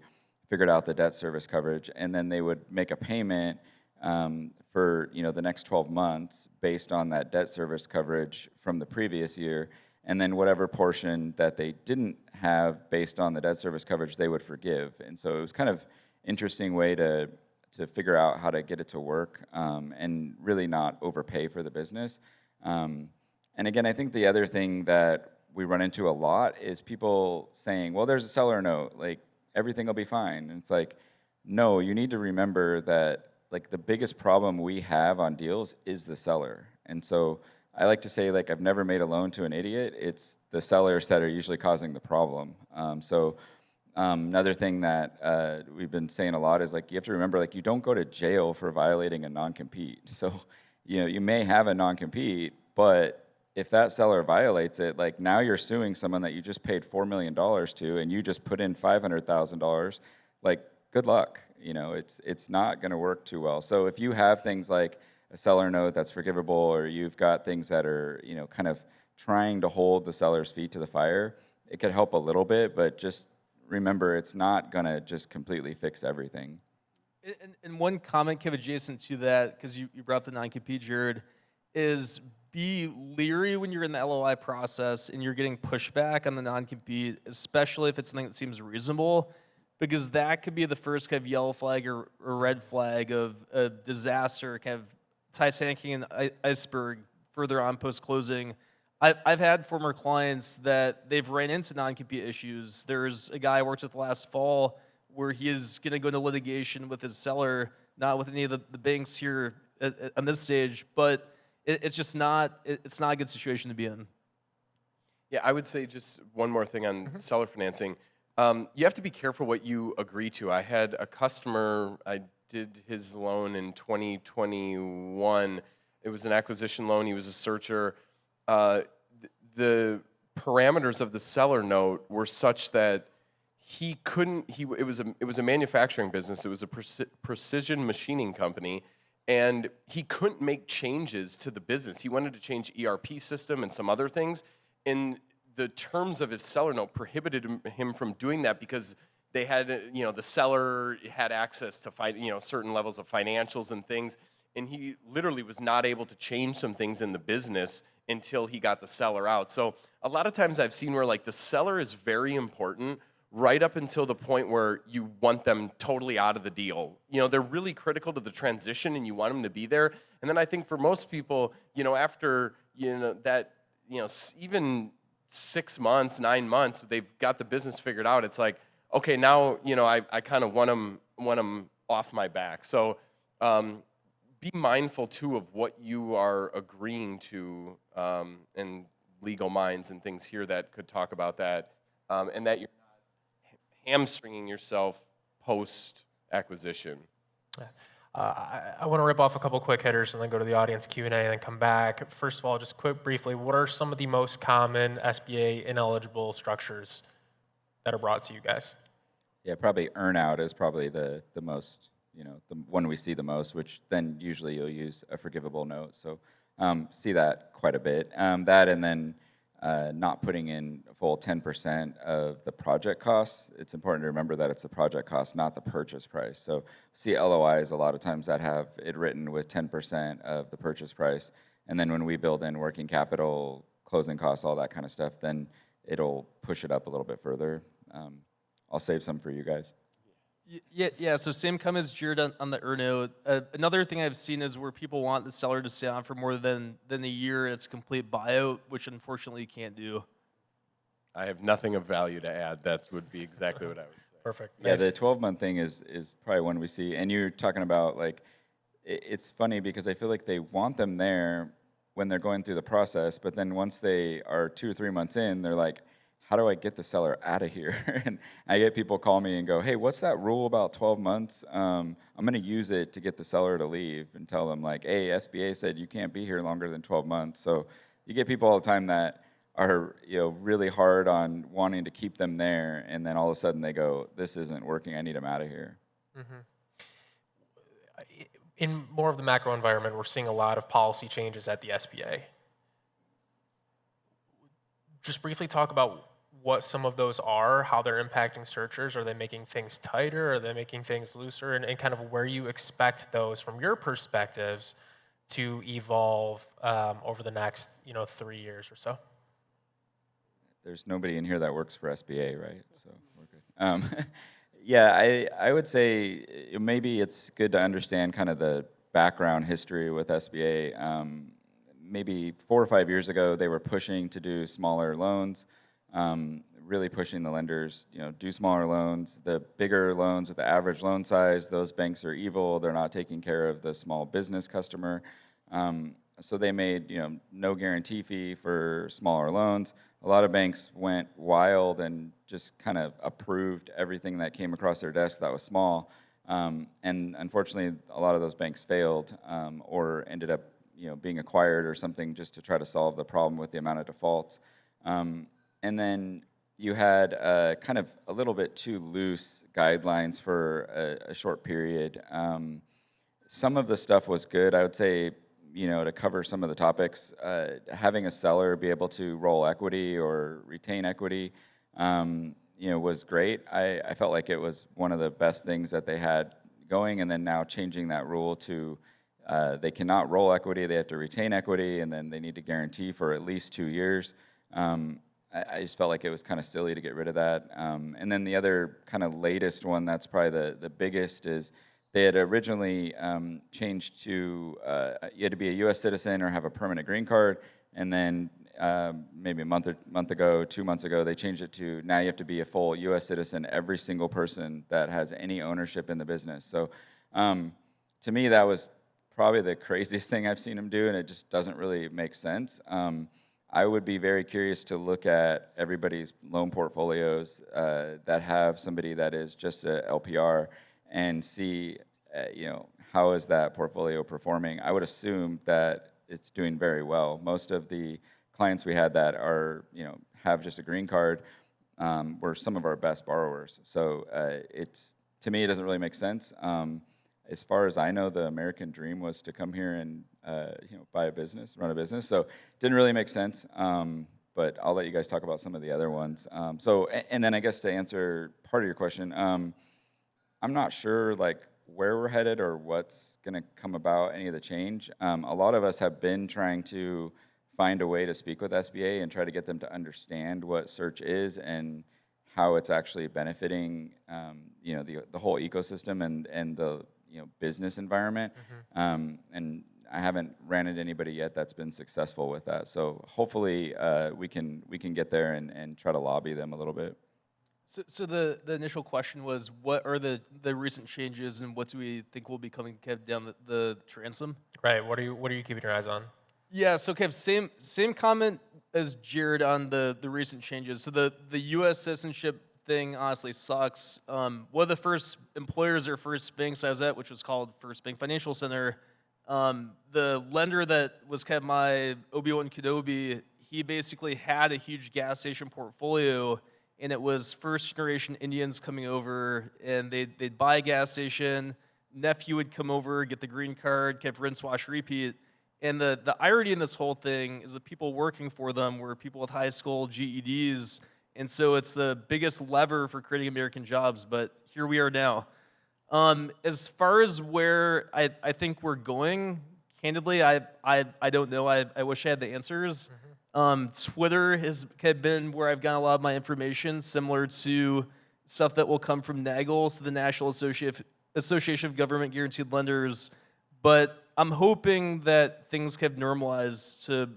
figured out the debt service coverage, and then they would make a payment for the next 12 months based on that debt service coverage from the previous year, and then whatever portion that they didn't have based on the debt service coverage they would forgive. And so it was kind of interesting way to figure out how to get it to work and really not overpay for the business. And again, I think the other thing that we run into a lot is people saying, well, there's a seller note, like everything will be fine. And it's like, no, you need to remember that like the biggest problem we have on deals is the seller. And so I like to say, like, I've never made a loan to an idiot. It's the sellers that are usually causing the problem. Another thing that we've been saying a lot is, like, you have to remember, like, you don't go to jail for violating a non-compete. So, you may have a non-compete, but if that seller violates it, like, now you're suing someone that you just paid $4 million to, and you just put in $500,000, like, good luck. It's not going to work too well. So if you have things like a seller note that's forgivable, or you've got things that are, kind of trying to hold the seller's feet to the fire, it could help a little bit, but just remember, it's not going to just completely fix everything. And one comment, Kevin, adjacent to that, because you brought up the non-compete, Jared, is be leery when you're in the LOI process and you're getting pushback on the non-compete, especially if it's something that seems reasonable, because that could be the first kind of yellow flag or red flag of a disaster, kind of Titanic and iceberg further on post-closing. I've had former clients that they've ran into non-compete issues. There's a guy I worked with last fall where he is going to go into litigation with his seller, not with any of the banks here on this stage, but it's just not, it's not a good situation to be in. Yeah, I would say just one more thing on seller financing. You have to be careful what you agree to. I had a customer, I did his loan in 2021. It was an acquisition loan. He was a searcher. The parameters of the seller note were such that he couldn't. It was a manufacturing business. It was a precision machining company, and he couldn't make changes to the business. He wanted to change ERP system and some other things, and the terms of his seller note prohibited him from doing that because they had, the seller had access to certain levels of financials and things, and he literally was not able to change some things in the business until he got the seller out. So a lot of times I've seen where like the seller is very important right up until the point where you want them totally out of the deal. They're really critical to the transition and you want them to be there. And then I think for most people, after, that, even 6 months, 9 months, they've got the business figured out. It's like, okay, now, I kind of want them off my back. So be mindful too of what you are agreeing to, and legal minds and things here that could talk about that, and that you're not hamstringing yourself post acquisition. I want to rip off a couple quick hitters and then go to the audience Q&A and then come back. First of all, just briefly, what are some of the most common SBA ineligible structures that are brought to you guys? Yeah, probably earnout is probably the most, the one we see the most, which then usually you'll use a forgivable note. So see that quite a bit. That and then not putting in a full 10% of the project costs. It's important to remember that it's the project cost, not the purchase price. So see LOIs a lot of times that have it written with 10% of the purchase price. And then when we build in working capital, closing costs, all that kind of stuff, then it'll push it up a little bit further. I'll save some for you guys. Yeah. So same come as Jared on the earnout. Another thing I've seen is where people want the seller to stay on for more than a year. It's complete buyout, which unfortunately you can't do. I have nothing of value to add. That would be exactly what I would say. Perfect. Yeah, Nice. the 12-month thing is probably one we see. And you're talking about, like, it's funny because I feel like they want them there when they're going through the process, but then once they are 2 or 3 months in, they're like, how do I get the seller out of here? And I get people call me and go, hey, what's that rule about 12 months? I'm going to use it to get the seller to leave and tell them, like, hey, SBA said you can't be here longer than 12 months. So you get people all the time that are really hard on wanting to keep them there, and then all of a sudden they go, this isn't working, I need them out of here. In more of the macro environment, we're seeing a lot of policy changes at the SBA. Just briefly talk about what some of those are, how they're impacting searchers. Are they making things tighter? Are they making things looser? And kind of where you expect those, from your perspectives, to evolve over the next 3 years or so? There's nobody in here that works for SBA, right? So we're good. Yeah, I would say maybe it's good to understand kind of the background history with SBA. Maybe 4 or 5 years ago, they were pushing to do smaller loans, really pushing the lenders, do smaller loans. The bigger loans with the average loan size, those banks are evil. They're not taking care of the small business customer. So they made, no guarantee fee for smaller loans. A lot of banks went wild and just kind of approved everything that came across their desk that was small. And unfortunately, a lot of those banks failed or ended up, being acquired or something just to try to solve the problem with the amount of defaults. And then you had kind of a little bit too loose guidelines for a short period. Some of the stuff was good. I would say, to cover some of the topics, having a seller be able to roll equity or retain equity, was great. I felt like it was one of the best things that they had going, and then now changing that rule to they cannot roll equity, they have to retain equity, and then they need to guarantee for at least 2 years. I just felt like it was kind of silly to get rid of that. And then the other kind of latest one that's probably the biggest is they had originally changed to you had to be a U.S. citizen or have a permanent green card, and then maybe a month ago, 2 months ago, they changed it to now you have to be a full U.S. citizen, every single person that has any ownership in the business. So to me, that was probably the craziest thing I've seen them do, and it just doesn't really make sense. I would be very curious to look at everybody's loan portfolios that have somebody that is just a LPR and see, how is that portfolio performing? I would assume that it's doing very well. Most of the clients we had that are, have just a green card were some of our best borrowers. So to me, it doesn't really make sense. As far as I know, the American dream was to come here and buy a business, run a business. So it didn't really make sense. But I'll let you guys talk about some of the other ones. And then I guess to answer part of your question, I'm not sure where we're headed or what's going to come about any of the change. A lot of us have been trying to find a way to speak with SBA and try to get them to understand what search is and how it's actually benefiting the whole ecosystem and the business environment. And I haven't ran into anybody yet that's been successful with that. So hopefully we can get there and try to lobby them a little bit. So the initial question was, what are the recent changes and what do we think will be coming down the transom? Right. What are you keeping your eyes on? Yeah. So Kev, same comment as Jared on the recent changes. So the U.S. citizenship thing honestly sucks. One of the first employers or first banks I was at, which was called First Bank Financial Center, the lender that was kind of my Obi-Wan Kenobi, he basically had a huge gas station portfolio, and it was first-generation Indians coming over, and they'd buy a gas station, nephew would come over, get the green card, kept rinse, wash, repeat. And the irony in this whole thing is that people working for them were people with high school GEDs, and so it's the biggest lever for creating American jobs, but here we are now. As far as where I think we're going, candidly, I don't know. I wish I had the answers. Twitter has been where I've gotten a lot of my information, similar to stuff that will come from NAGL, so the National Association of Government Guaranteed Lenders. But I'm hoping that things have normalized to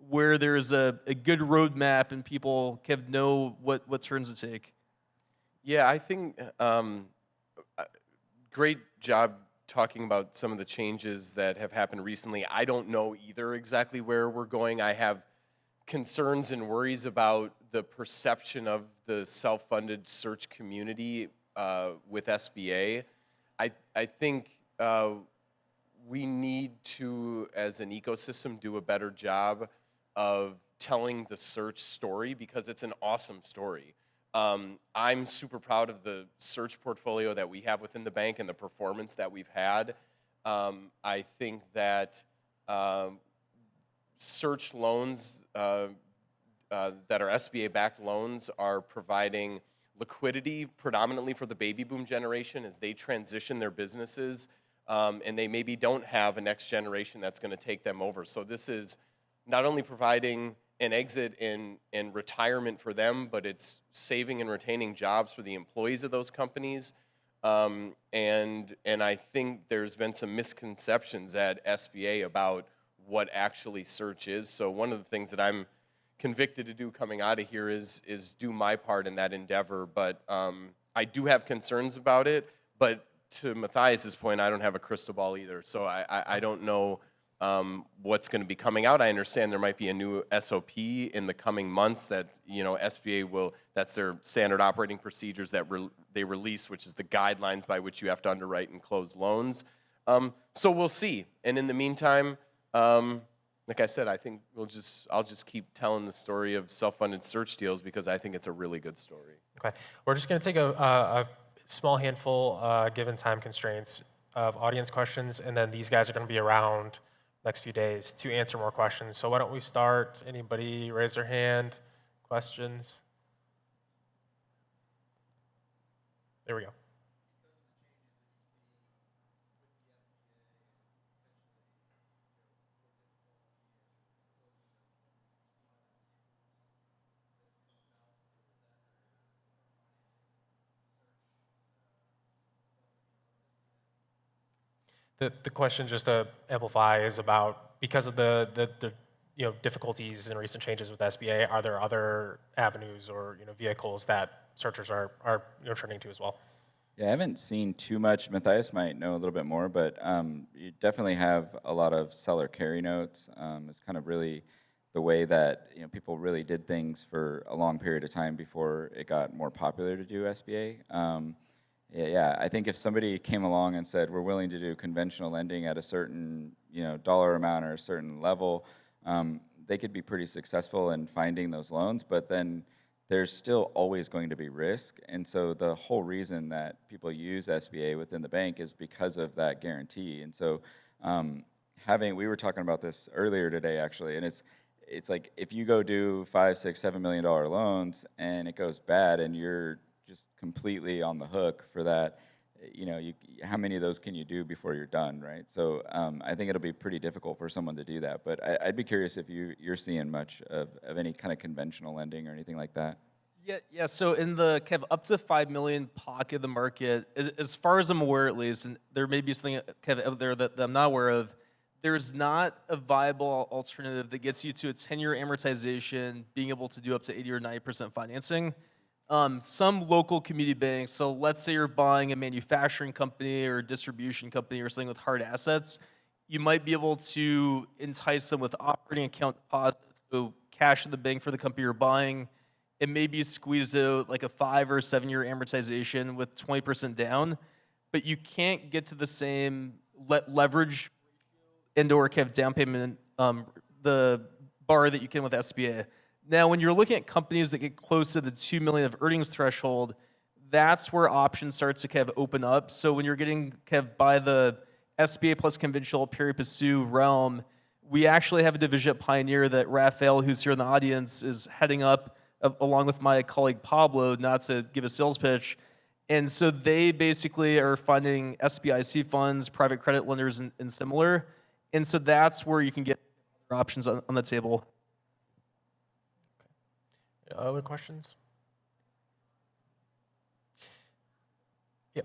where there's a good roadmap and people can know what turns to take. Yeah, I think great job talking about some of the changes that have happened recently. I don't know either exactly where we're going. I have concerns and worries about the perception of the self-funded search community with SBA. I think we need to, as an ecosystem, do a better job of telling the search story because it's an awesome story. I'm super proud of the search portfolio that we have within the bank and the performance that we've had. I think that search loans that are SBA-backed loans are providing liquidity predominantly for the baby boom generation as they transition their businesses and they maybe don't have a next generation that's going to take them over. So this is not only providing an exit in retirement for them, but it's saving and retaining jobs for the employees of those companies. And I think there's been some misconceptions at SBA about what actually search is. So one of the things that I'm convicted to do coming out of here is do my part in that endeavor. But I do have concerns about it. But to Matthias's point, I don't have a crystal ball either. So I don't know what's going to be coming out. I understand there might be a new SOP in the coming months that SBA will. That's their standard operating procedures that they release, which is the guidelines by which you have to underwrite and close loans. So we'll see. And in the meantime, like I said, I think I'll just keep telling the story of self-funded search deals because I think it's a really good story. Okay, we're just going to take a small handful, given time constraints, of audience questions, and then these guys are going to be around next few days to answer more questions. So why don't we start? Anybody raise their hand? Questions? There we go. The question, just to amplify, is about, because of the difficulties and recent changes with SBA, are there other avenues or vehicles that searchers are turning to as well? Yeah, I haven't seen too much. Matthias might know a little bit more, but you definitely have a lot of seller carry notes. It's kind of really the way that people really did things for a long period of time before it got more popular to do SBA. Yeah, I think if somebody came along and said we're willing to do conventional lending at a certain dollar amount or a certain level, they could be pretty successful in finding those loans. But then there's still always going to be risk, and so the whole reason that people use SBA within the bank is because of that guarantee. And so we were talking about this earlier today actually, and it's like if you go do $5, $6, $7 million loans and it goes bad and you're just completely on the hook for that, how many of those can you do before you're done, right? So I think it'll be pretty difficult for someone to do that. But I'd be curious if you're seeing much of any kind of conventional lending or anything like that. Yeah. So in the kind of up to 5 million pocket of the market, as far as I'm aware at least, and there may be something kind of out there that I'm not aware of, there's not a viable alternative that gets you to a 10-year amortization, being able to do up to 80 or 90% financing. Some local community banks, so let's say you're buying a manufacturing company or a distribution company or something with hard assets, you might be able to entice them with operating account deposits, so cash in the bank for the company you're buying, and maybe squeeze out like a 5 or 7 year amortization with 20% down, but you can't get to the same leverage and or kind of down payment, the bar that you can with SBA. Now, when you're looking at companies that get close to the 2 million of earnings threshold, that's where options start to kind of open up. So when you're getting kind of by the SBA plus conventional pari passu realm, we actually have a division at Pioneer that Raphael, who's here in the audience, is heading up along with my colleague Pablo, not to give a sales pitch. And so they basically are funding SBIC funds, private credit lenders, and similar. And so that's where you can get options on the table. Other questions? Yeah.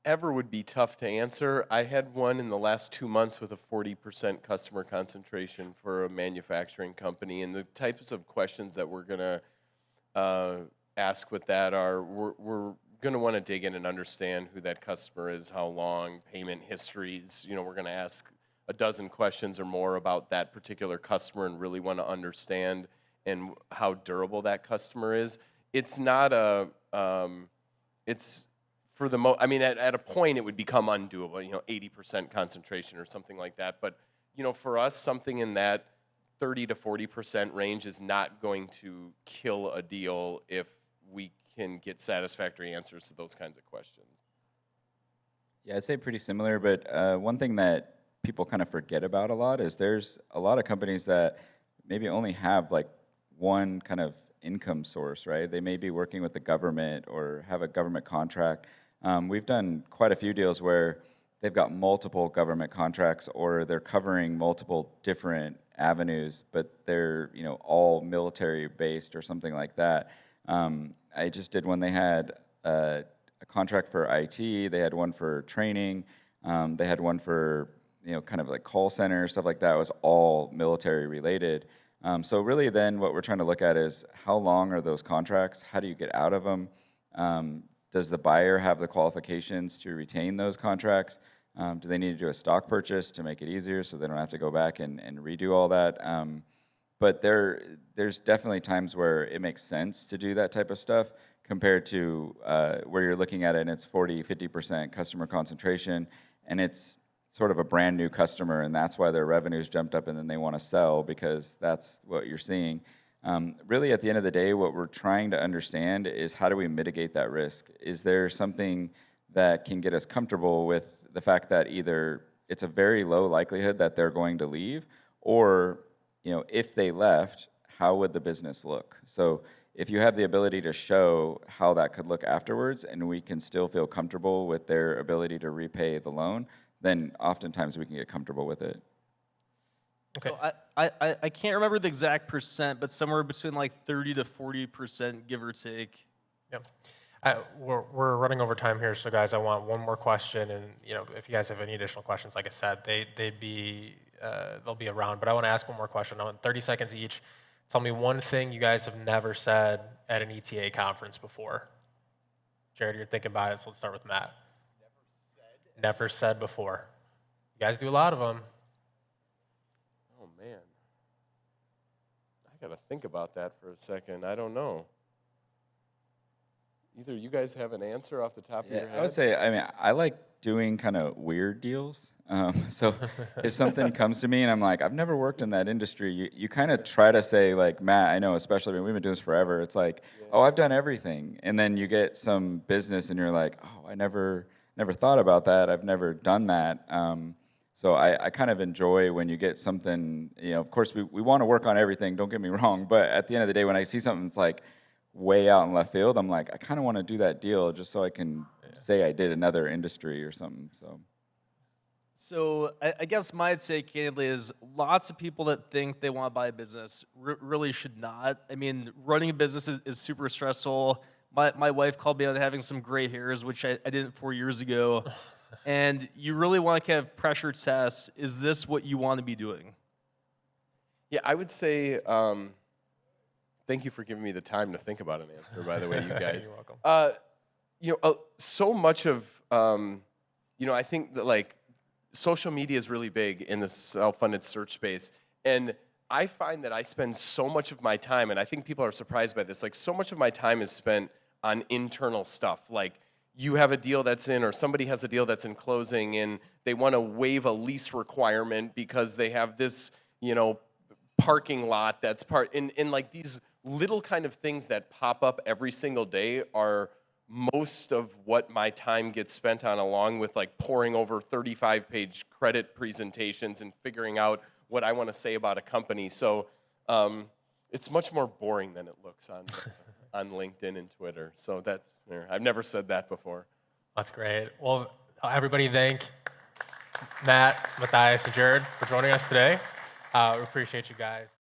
Ever would be tough to answer. I had one in the last 2 months with a 40% customer concentration for a manufacturing company, and the types of questions that we're going to ask with that are we're going to want to dig in and understand who that customer is, how long, payment histories. We're going to ask a dozen questions or more about that particular customer and really want to understand and how durable that customer is. It's not a it's for the at a point it would become undoable, 80% concentration or something like that. But, for us, something in that 30 to 40% range is not going to kill a deal if we can get satisfactory answers to those kinds of questions. Yeah, I'd say pretty similar, but one thing that people kind of forget about a lot is there's a lot of companies that maybe only have like one kind of income source, right? They may be working with the government or have a government contract. We've done quite a few deals where they've got multiple government contracts or they're covering multiple different avenues, but they're all military based or something like that. I just did one. They had a contract for IT. They had one for training. They had one for kind of like call center stuff like that. It was all military related. So really, then what we're trying to look at is how long are those contracts? How do you get out of them? Does the buyer have the qualifications to retain those contracts? Do they need to do a stock purchase to make it easier so they don't have to go back and redo all that? But there's definitely times where it makes sense to do that type of stuff compared to where you're looking at it and it's 40, 50% customer concentration and it's sort of a brand new customer and that's why their revenues jumped up and then they want to sell because that's what you're seeing. Really, at the end of the day, what we're trying to understand is how do we mitigate that risk? Is there something that can get us comfortable with the fact that either it's a very low likelihood that they're going to leave, or if they left, how would the business look? So if you have the ability to show how that could look afterwards, and we can still feel comfortable with their ability to repay the loan, then oftentimes we can get comfortable with it. So I can't remember the exact percent, but somewhere between like 30 to 40%, give or take. Yep. We're running over time here, so guys, I want one more question, and if you guys have any additional questions, like I said, they'll be around. But I want to ask one more question. I want 30 seconds each. Tell me one thing you guys have never said at an ETA conference before. Jared, you're thinking about it, so let's start with Matt. Never said before. You guys do a lot of them. Oh, man. I got to think about that for a second. I don't know. Either you guys have an answer off the top of your head? I would say, I like doing kind of weird deals. So if something comes to me and I'm like, I've never worked in that industry, you kind of try to say, like, Matt, I know, especially when we've been doing this forever, it's like, oh, I've done everything. And then you get some business and you're like, oh, I never thought about that. I've never done that. So I kind of enjoy when you get something, of course, we want to work on everything, don't get me wrong. But at the end of the day, when I see something that's like way out in left field, I'm like, I kind of want to do that deal just so I can say I did another industry or something. So I guess my take, candidly, is lots of people that think they want to buy a business really should not. I mean, running a business is super stressful. My wife called me on having some gray hairs, which I didn't 4 years ago. And you really want to kind of pressure test, is this what you want to be doing? Yeah, I would say, thank you for giving me the time to think about an answer, by the way, you guys. You're welcome. So much of, I think that, like, social media is really big in the self-funded search space. And I find that I spend so much of my time, and I think people are surprised by this, like, so much of my time is spent on internal stuff. Like, you have a deal that's in, or somebody has a deal that's in closing, and they want to waive a lease requirement because they have this, parking lot that's in like these little kind of things that pop up every single day are most of what my time gets spent on, along with like poring over 35-page credit presentations and figuring out what I want to say about a company. So it's much more boring than it looks on LinkedIn and Twitter. So that's, I've never said that before. That's great. Well, everybody thank Matt, Matthias, and Jared for joining us today. We appreciate you guys.